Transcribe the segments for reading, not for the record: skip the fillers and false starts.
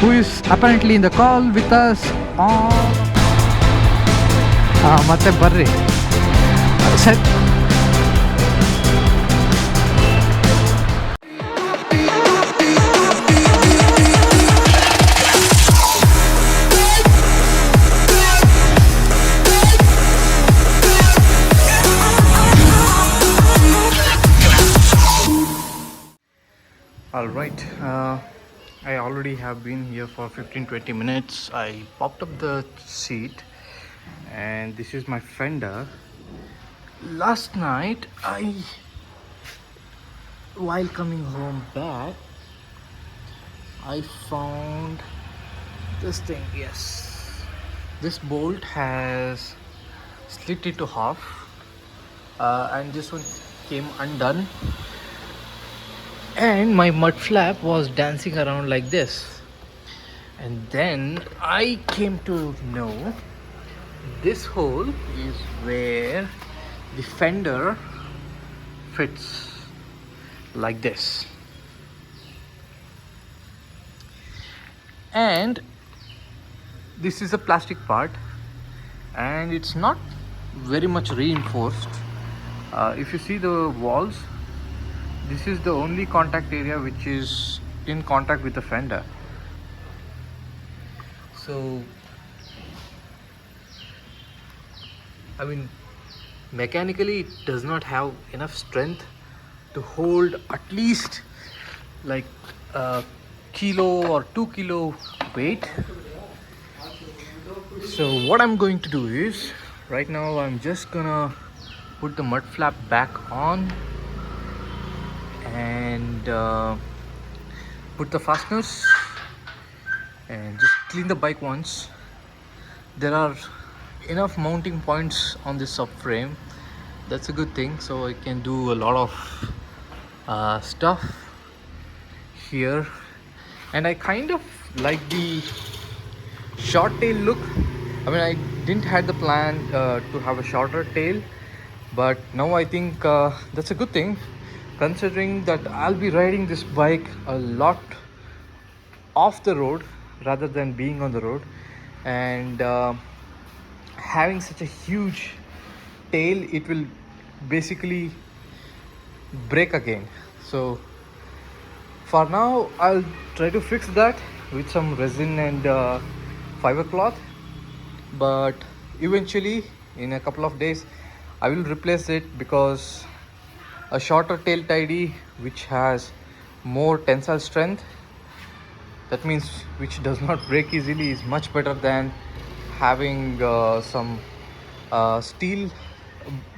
who is apparently in the call with us on ಮತ್ತೆ ಬರ್ರಿ ಸರಿ. All right, I already have been here for 15-20 minutes. I popped up the seat and this is my fender. Last night while coming home back, I found this thing. Yes, this bolt has slit into half, and this one came undone, and my mud flap was dancing around like this. And then I came to know this hole is where the fender fits, like this. And this is a plastic part and it's not very much reinforced. If you see the walls, this is the only contact area which is in contact with the fender. So I mean, mechanically it does not have enough strength to hold at least like a kilo or 2 kilo weight. So what I'm going to do is, right now I'm just gonna put the mud flap back on and put the fasteners and just clean the bike once. There are enough mounting points on this subframe. That's a good thing, so I can do a lot of stuff here. And I kind of like the short tail look. I mean, I didn't had the plan to have a shorter tail, but now I think that's a good thing, considering that I'll be riding this bike a lot off the road rather than being on the road. And having such a huge tail, it will basically break again. So for now I'll try to fix that with some resin and fiber cloth, but eventually in a couple of days I will replace it, because a shorter tail tidy which has more tensile strength, that means which does not break easily, is much better than having some steel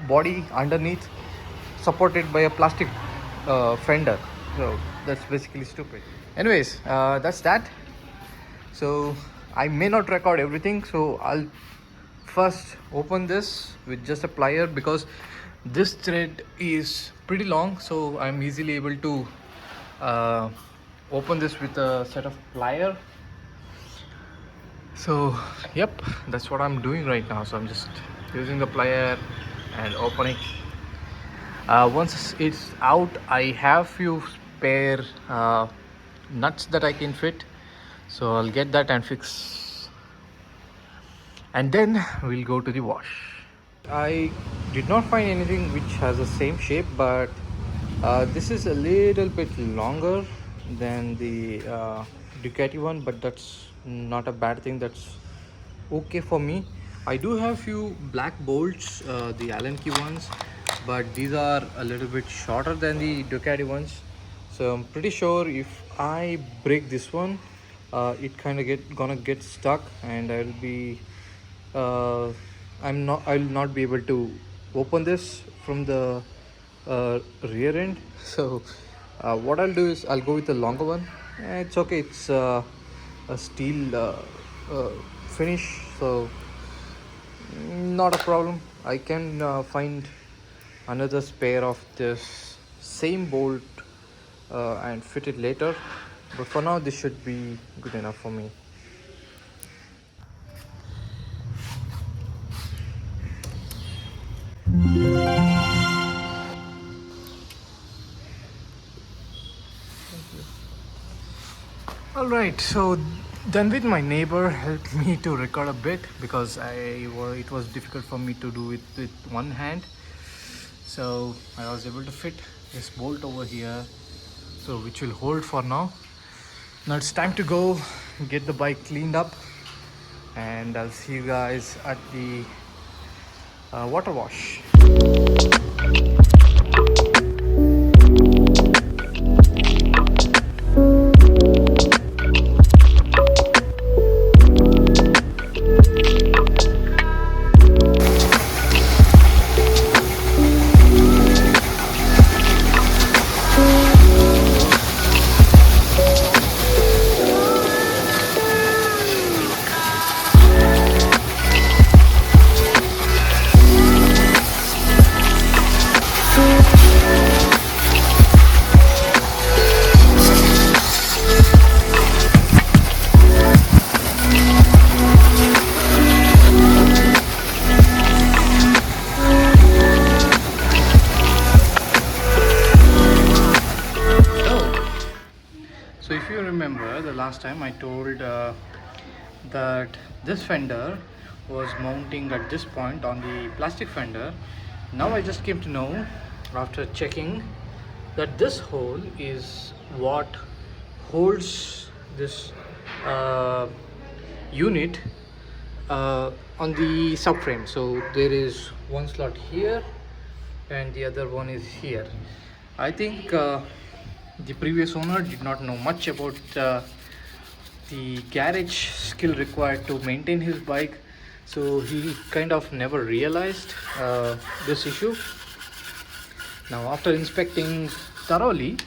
body underneath supported by a plastic fender. So that's basically stupid. Anyways, that's that. So I may not record everything, so I'll first open this with just a plier, because this thread is pretty long, so I'm easily able to open this with a set of plier. So yep, that's what I'm doing right now. So I'm just using the plier and opening. Once it's out, I have few spare nuts that I can fit, so I'll get that and fix, and then we'll go to the wash. I did not find anything which has the same shape, but this is a little bit longer than the Ducati one, but that's not a bad thing. That's okay for me. I do have few black bolts, the Allen key ones, but these are a little bit shorter than the Ducati ones. So I'm pretty sure if I break this one, it kind of gonna get stuck, and I'll not be able to open this from the rear end. So what I'll do is I'll go with the longer one. It's okay, it's a steel finish, so not a problem. I can find another spare of this same bolt and fit it later, but for now this should be good enough for me. All right, so Then with my neighbor helped me to record a bit because it was difficult for me to do it with one hand. So I was able to fit this bolt over here, so which will hold for now. Now it's time to go get the bike cleaned up, and I'll see you guys at the water wash. So if you remember the last time I told that this fender was mounting at this point on the plastic fender. Now I just came to know after checking that this hole is what holds this unit on the subframe. So there is one slot here and the other one is here. I think the previous owner did not know much about the garage skill required to maintain his bike, so he kind of never realized this issue. Now after inspecting thoroughly,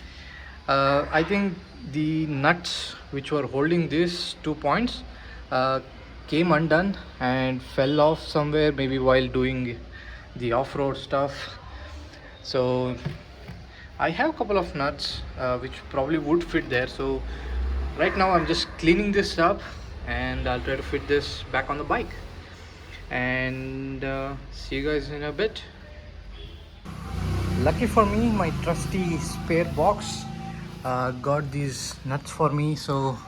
I think the nuts which were holding these 2 points came undone and fell off somewhere, maybe while doing the off-road stuff. So I have a couple of nuts which probably would fit there. So right now I'm just cleaning this up and I'll try to fit this back on the bike, and see you guys in a bit. Lucky for me, my trusty spare box got these nuts for me, so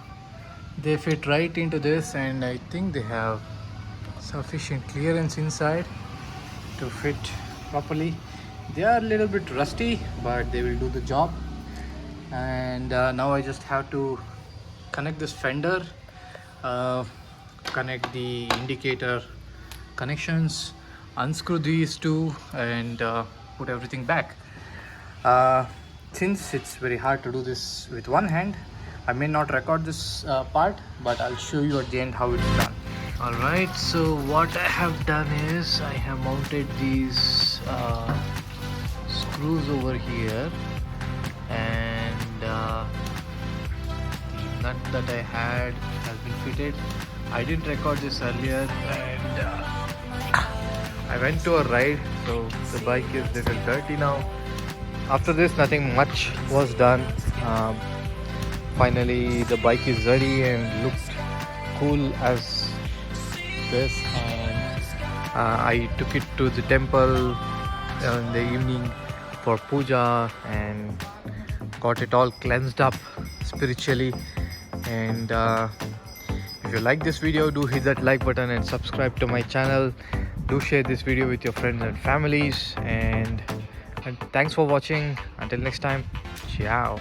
they fit right into this, and I think they have sufficient clearance inside to fit properly. They are a little bit rusty, but they will do the job. And now I just have to connect this fender, connect the indicator connections, unscrew these two, and put everything back. Since it's very hard to do this with one hand, I may not record this part, but I'll show you at the end how it's done. Alright, so what I have done is I have mounted these screws over here, and the nut that I had has been fitted. I didn't record this earlier, and I went to a ride, so the bike is a little dirty now. After this, nothing much was done. Finally the bike is ready and looked cool as this, and I took it to the temple in the evening for puja and got it all cleansed up spiritually. And if you like this video, do hit that like button and subscribe to my channel. Do share this video with your friends and families, and thanks for watching. Until next time, ciao.